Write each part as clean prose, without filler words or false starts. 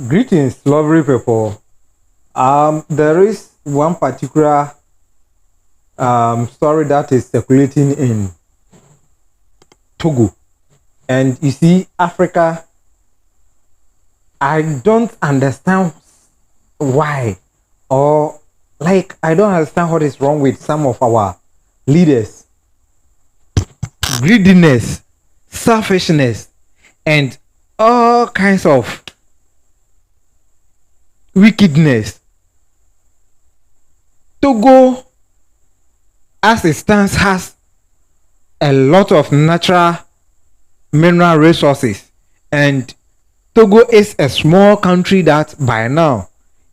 Greetings, lovely people. There is one particular story that is circulating in Togo, and you see, Africa. I don't understand why, or like I don't understand what is wrong with some of our leaders. Greediness, selfishness, and all kinds of wickedness. Togo, as it stands, has a lot of natural mineral resources, and Togo is a small country that by now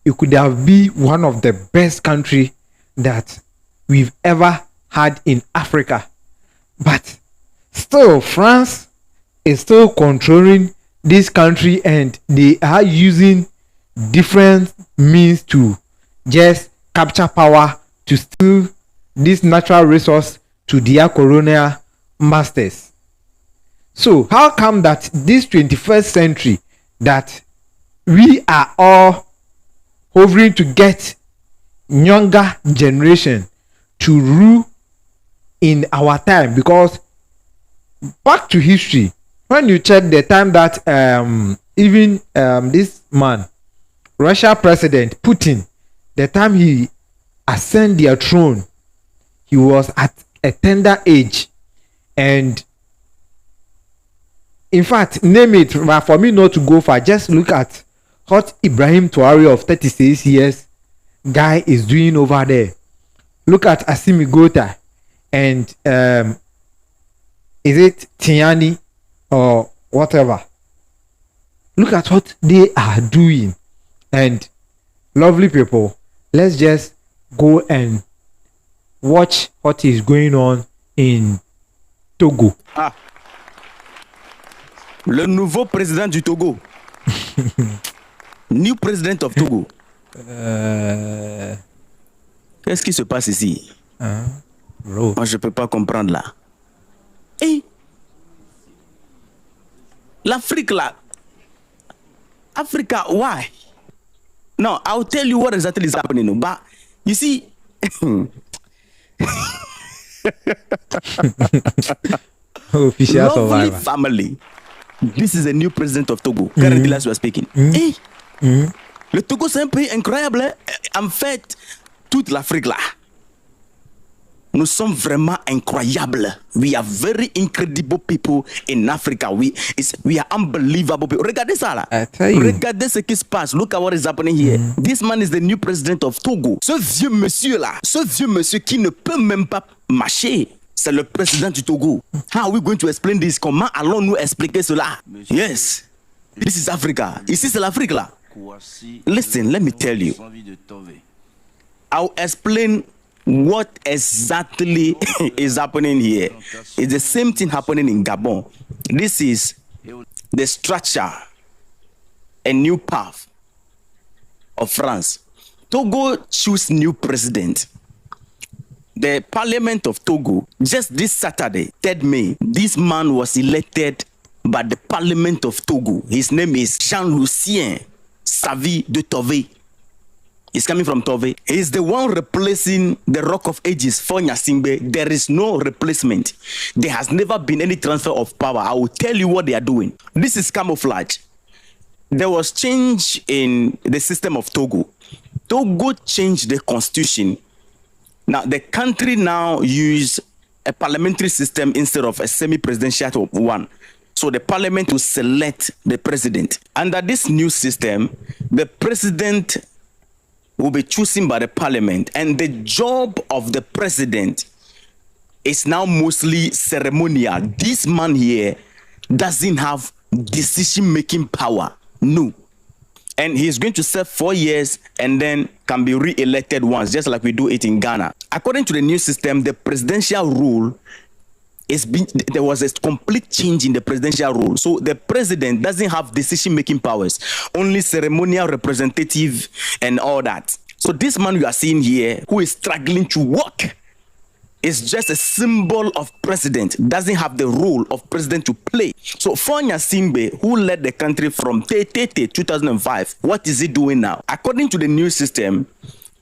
it could have been one of the best country that we've ever had in Africa. But still, France is still controlling this country, and they are using different means to just capture power to steal this natural resource to their colonial masters. So how come that this 21st century that we are all hovering to get younger generation to rule in our time? Because back to history, when you check the time that even this man, Russia president Putin, the time he ascended their throne, he was at a tender age. And in fact, name it, but for me not to go far, just look at what Ibrahim Traore of 36 years guy is doing over there. Look at Assimi Gota and is it Tiani or whatever. Look at what they are doing. And lovely people, let's just go and watch what is going on in Togo. Le nouveau président du Togo. New president of Togo. Qu'est-ce qui se passe ici? Bro. Moi, je peux pas comprendre là. Hey! L'Afrique là. Africa, why? No, I'll tell you what exactly is happening. But you see, lovely family. This is a new president of Togo. Currently, as we are speaking. Hey, le Togo, c'est un pays incroyable. En fait, toute l'Afrique là. Nous sommes vraiment incroyables. We are very incredible people in Africa. We are unbelievable people. Regardez ça là. Regardez ce qui se passe. Look at what is happening here. This man is the new president of Togo. Ce vieux monsieur là, ce vieux monsieur qui ne peut même pas marcher, c'est le président du Togo. How are we going to explain this? Comment allons-nous expliquer cela? Yes, this is Africa. Ici c'est l'Afrique là. Listen, let me tell you. I'll explain what exactly is happening here. It's the same thing happening in Gabon. This is the structure, a new path of France. Togo choose new president. The parliament of Togo, just this Saturday, 3rd May, this man was elected by the parliament of Togo. His name is Jean-Lucien Savi de Tove. He's coming from Tove. He's the one replacing the Rock of Ages for Nyasimbe. There is no replacement. There has never been any transfer of power. I will tell you what they are doing. This is camouflage. There was change in the system of Togo. Togo changed the constitution. Now, the country now use a parliamentary system instead of a semi-presidential one. So the parliament will select the president. Under this new system, the president will be chosen by the parliament, and the job of the president is now mostly ceremonial. This man here doesn't have decision-making power. No. And he's going to serve 4 years and then can be re-elected once, just like we do it in Ghana. According to the new system, the presidential rule there was a complete change in the presidential rule. So the president doesn't have decision-making powers, only ceremonial representative and all that. So this man you are seeing here, who is struggling to work, is just a symbol of president, doesn't have the role of president to play. So Fonya Simbe, who led the country from 2005, what is he doing now? According to the new system,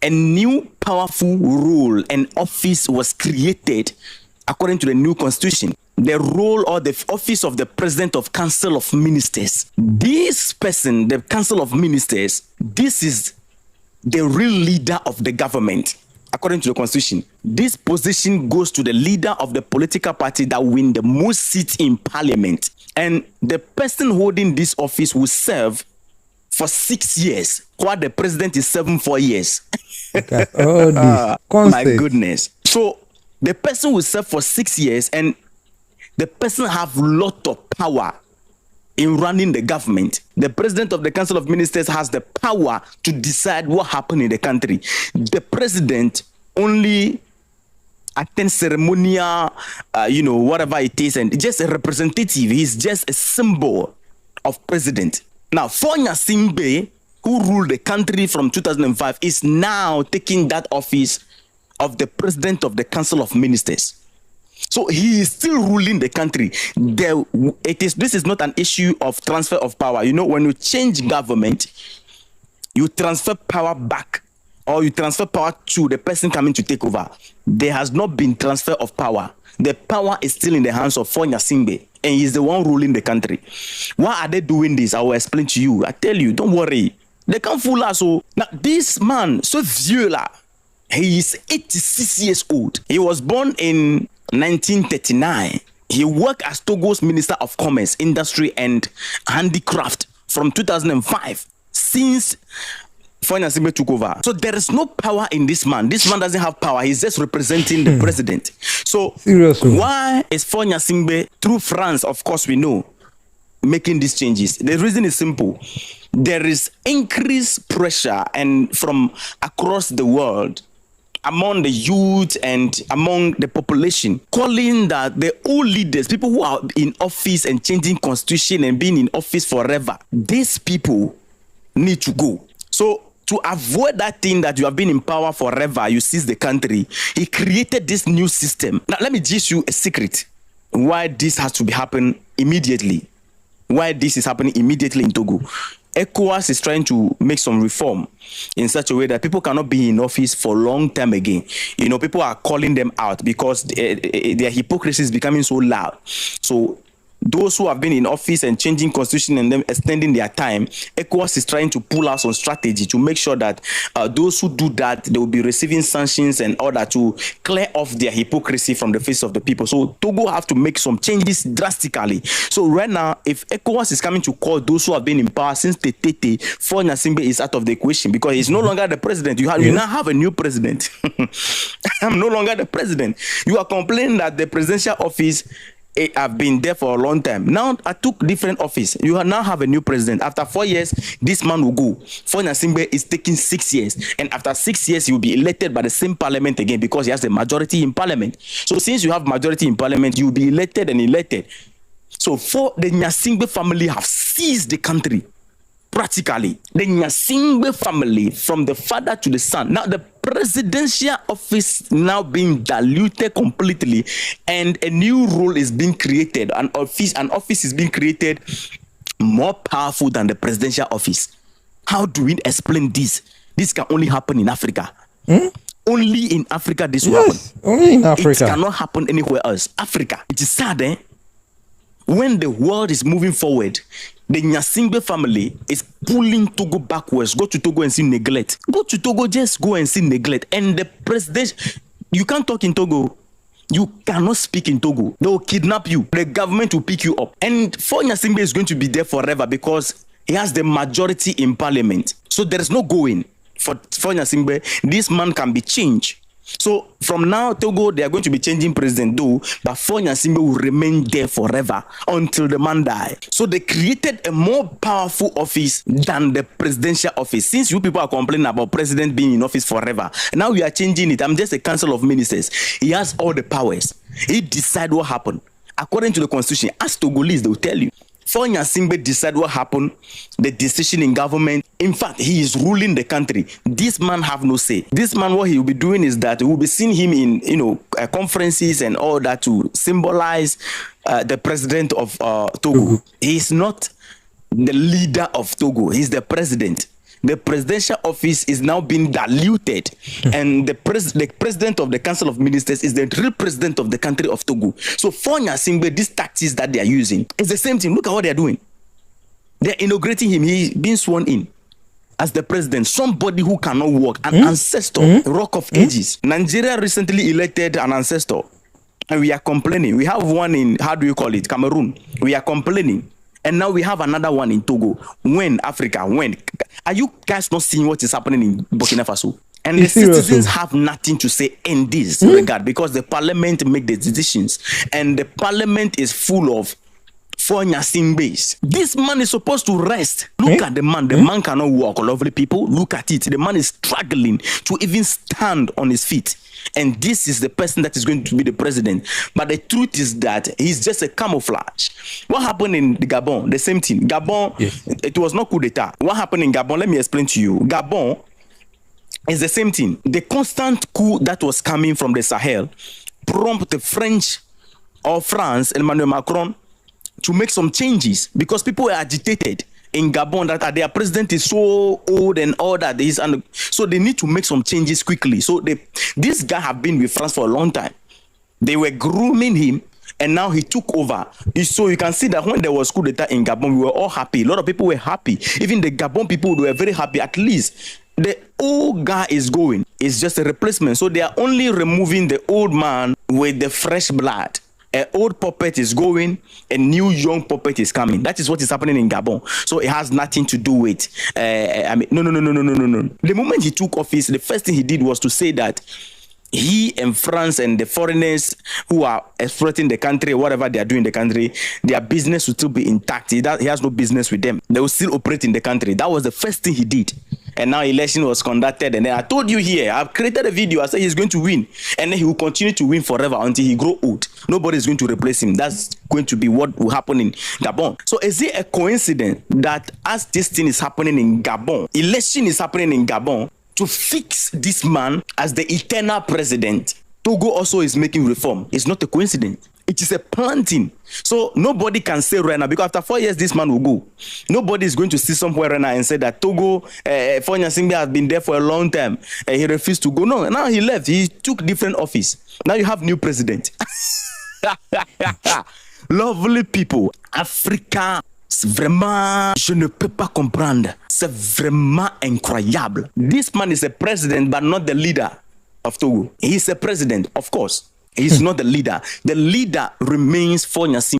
a new powerful role and office was created according to the new constitution. The role or the office of the president of council of ministers. This person, the council of ministers, this is the real leader of the government. According to the constitution, this position goes to the leader of the political party that win the most seats in parliament. And the person holding this office will serve for 6 years, while the president is serving 4 years. My goodness. So the person will serve for 6 years, and the person have lot of power in running the government. The president of the council of ministers has the power to decide what happened in the country. The president only attends ceremonial, whatever it is, and just a representative. He's just a symbol of president. Now, Fonya Simbe, who ruled the country from 2005, is now taking that office of the president of the council of ministers. So he is still ruling the country. This is not an issue of transfer of power. You know, when you change government, you transfer power back, or you transfer power to the person coming to take over. There has not been transfer of power. The power is still in the hands of Fonya Simbe, and he's the one ruling the country. Why are they doing this? I will explain to you. I tell you, don't worry. They can't fool us. So now this man, so vieux là, he is 86 years old. He was born in 1939. He worked as Togo's Minister of Commerce, Industry and Handicraft from 2005 since Fonya Simbe took over. So there is no power in this man. This man doesn't have power. He's just representing the president. So seriously, why is Fonya Simbe, through France, of course we know, making these changes? The reason is simple. There is increased pressure and from across the world among the youth and among the population, calling that the old leaders, people who are in office and changing constitution and being in office forever, these people need to go. So to avoid that thing that you have been in power forever, you seize the country, he created this new system. Now, let me give you a secret why this has to be happening immediately. Why this is happening immediately in Togo. ECOWAS is trying to make some reform in such a way that people cannot be in office for a long time again. You know, people are calling them out because their hypocrisy is becoming so loud. So those who have been in office and changing constitution and then extending their time, ECOWAS is trying to pull out some strategy to make sure that those who do that, they will be receiving sanctions and order to clear off their hypocrisy from the face of the people. So Togo have to make some changes drastically. So right now, if ECOWAS is coming to call those who have been in power since Tetete, Fonya Simbe is out of the equation because he's no longer the president. You now have a new president. I'm no longer the president. You are complaining that the presidential office have been there for a long time. Now I took different office. You now have a new president. After 4 years, this man will go. Fonya Simbe is taking 6 years. And after 6 years, he will be elected by the same parliament again because he has the majority in parliament. So since you have majority in parliament, you will be elected and elected. So for the Nyasimbe family have seized the country. Practically, the Nyasimbe family, from the father to the son. Now the presidential office now being diluted completely, and a new role is being created. An office is being created more powerful than the presidential office. How do we explain this? This can only happen in Africa. Only in Africa this will happen. Only in Africa. It cannot happen anywhere else. Africa. It is sad, eh? When the world is moving forward, the Nyasimbe family is pulling Togo backwards. Go to Togo and see neglect. Go to Togo, just go and see neglect. And the president, you can't talk in Togo. You cannot speak in Togo. They will kidnap you. The government will pick you up. And Fonya Simbe is going to be there forever because he has the majority in parliament. So there is no going for Fonya Simbe. This man can be changed. So from now, Togo, they are going to be changing president though, but Fonya Simbe will remain there forever until the man die. So they created a more powerful office than the presidential office. Since you people are complaining about president being in office forever, now we are changing it. I'm just a council of ministers. He has all the powers. He decides what happened. According to the constitution, as Togolese, they will tell you. Fonya Singbe decide what happened, the decision in government. In fact, he is ruling the country. This man have no say. This man, what he will be doing is that we will be seeing him in, conferences and all that to symbolize the president of Togo. He is not the leader of Togo. He's the president. The presidential office is now being diluted, and the president of the Council of Ministers is the real president of the country of Togo. So Fonya Singbe, these tactics that they are using, it's the same thing. Look at what they are doing. They're inaugurating him. He's being sworn in as the president, somebody who cannot walk, an ancestor, rock of ages. Nigeria recently elected an ancestor, and we are complaining. We have one in, how do you call it, Cameroon. We are complaining. And now we have another one in Togo. When Africa, when? Are you guys not seeing what is happening in Burkina Faso? And the citizens have nothing to say in this regard, because the parliament make the decisions. And the parliament is full of Fonya Singbes. This man is supposed to rest. Look at the man. The man cannot walk, lovely people. Look at it. The man is struggling to even stand on his feet. And this is the person that is going to be the president. But the truth is that he's just a camouflage. What happened in the Gabon? The same thing. Gabon, it was not coup d'etat. What happened in Gabon? Let me explain to you. Gabon is the same thing. The constant coup that was coming from the Sahel prompted the French or France, Emmanuel Macron, to make some changes because people were agitated in Gabon that their president is so old and all that. So they need to make some changes quickly. So this guy have been with France for a long time. They were grooming him, and now he took over. So you can see that when there was coup d'etat in Gabon, we were all happy. A lot of people were happy. Even the Gabon people were very happy. At least the old guy is going. It's just a replacement. So they are only removing the old man with the fresh blood. An old puppet is going, a new young puppet is coming. That is what is happening in Gabon. So it has nothing to do with, no. The moment he took office, the first thing he did was to say that he and France and the foreigners who are exploiting the country, whatever they are doing in the country, their business will still be intact. He has no business with them. They will still operate in the country. That was the first thing he did. And now election was conducted, and then I told you here, I've created a video. I said he's going to win, and then he will continue to win forever until he grow old. Nobody is going to replace him. That's going to be what will happen in Gabon. So is it a coincidence that as this thing is happening in Gabon, election is happening in Gabon to fix this man as the eternal president? Togo also is making reform. It's not a coincidence. It is a planting. So nobody can say right now, because after 4 years, this man will go. Nobody is going to see somewhere right now and say that Togo, Fonya Singbe has been there for a long time. He refused to go. No, now he left. He took different office. Now you have new president. Lovely people. Africa, c'est vraiment, je ne peux pas comprendre. C'est vraiment incroyable. This man is a president, but not the leader of Togo. He is a president, of course. He's not the leader. The leader remains Fonya Singbe.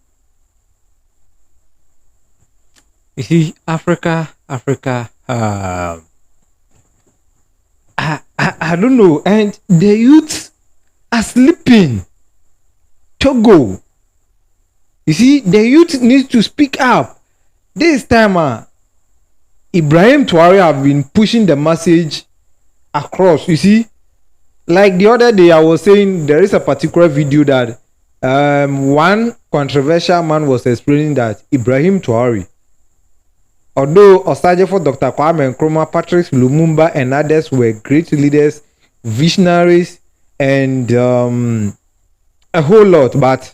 You see, Africa, I don't know. And the youth are sleeping. Togo. You see, the youth needs to speak up. This time, Ibrahim Traoré have been pushing the message across. You see, like the other day, I was saying there is a particular video that one controversial man was explaining that Ibrahim Traoré, although Osajefo, Dr. Kwame Nkrumah, Patrice Lumumba, and others were great leaders, visionaries, and a whole lot, but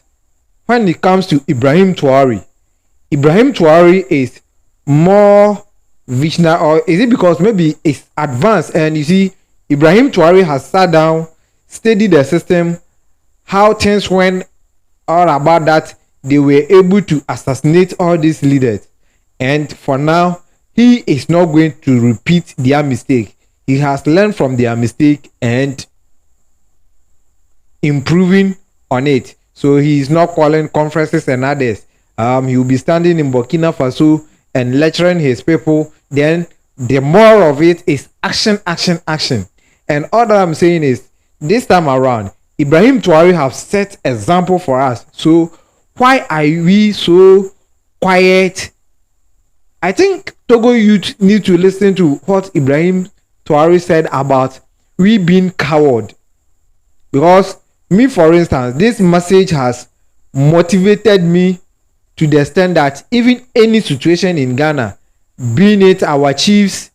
when it comes to Ibrahim Traoré is more visionary, or is it because maybe it's advanced? And you see, Ibrahim Traoré has sat down, studied the system, how things went all about that. They were able to assassinate all these leaders. And for now, he is not going to repeat their mistake. He has learned from their mistake and improving on it. So he is not calling conferences and others. He will be standing in Burkina Faso and lecturing his people. Then the more of it is action. And all that I'm saying is, this time around, Ibrahim Traoré have set example for us. So why are we so quiet? I think Togo youth need to listen to what Ibrahim Traoré said about we being coward. Because me, for instance, this message has motivated me to the extent that even any situation in Ghana, being it our chiefs,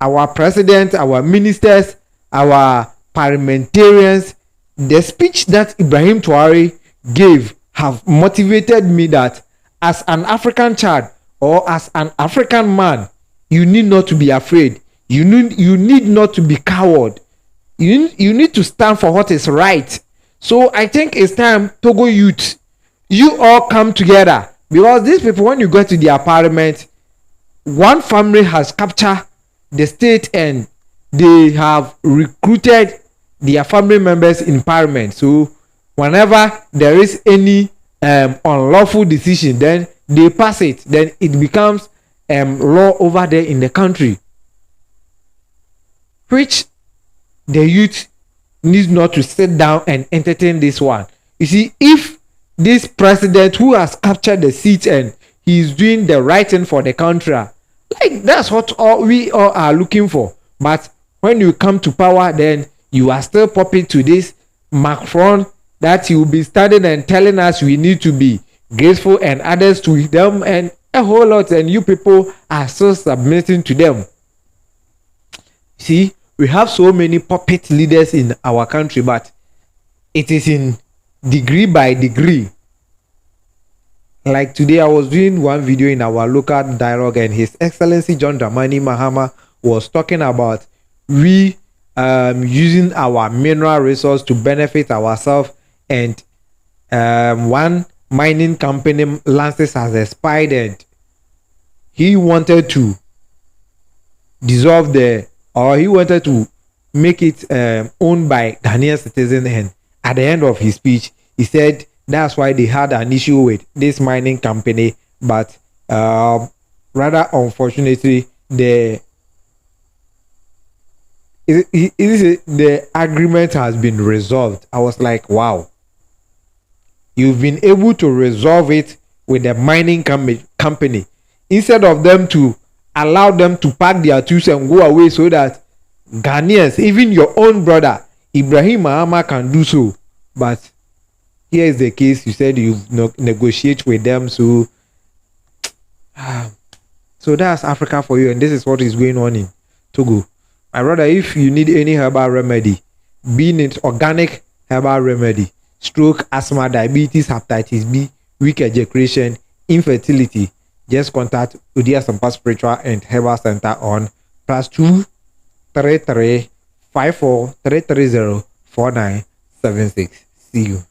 our president, our ministers, our parliamentarians, the speech that Ibrahim Traore gave have motivated me that as an African child or as an African man, you need not to be afraid. You need not to be coward. You need to stand for what is right. So I think it's time, Togo youth, you all come together, because these people, when you go to their parliament, one family has captured the state and they have recruited their family members in parliament. So whenever there is any unlawful decision, then they pass it, then it becomes law over there in the country, which the youth needs not to sit down and entertain this one. You see, if this president who has captured the seat and he is doing the right thing for the country, like that's what we all are looking for. But when you come to power, then you are still popping to this Macron that he will be standing and telling us we need to be grateful and others to them and a whole lot, and you people are still submitting to them. See, we have so many puppet leaders in our country, but it is in degree by degree. Like today, I was doing one video in our local dialogue, and His Excellency John Dramani Mahama was talking about we using our mineral resource to benefit ourselves, and one mining company license has expired, and he wanted to dissolve he wanted to make it owned by Ghanaian citizens. And at the end of his speech, he said that's why they had an issue with this mining company, but rather unfortunately the agreement has been resolved. I was like, wow, you've been able to resolve it with the mining company instead of them to allow them to pack their tools and go away, so that Ghanaians, even your own brother Ibrahim Mahama, can do so. But here is the case, you said you negotiate with them, so that's Africa for you, and this is what is going on in Togo. My brother, if you need any herbal remedy, being it organic herbal remedy, stroke, asthma, diabetes, hepatitis B, weak ejaculation, infertility, just contact Udia Sampa Spiritual and Herbal Center on +2 33 54 330 4976. See you.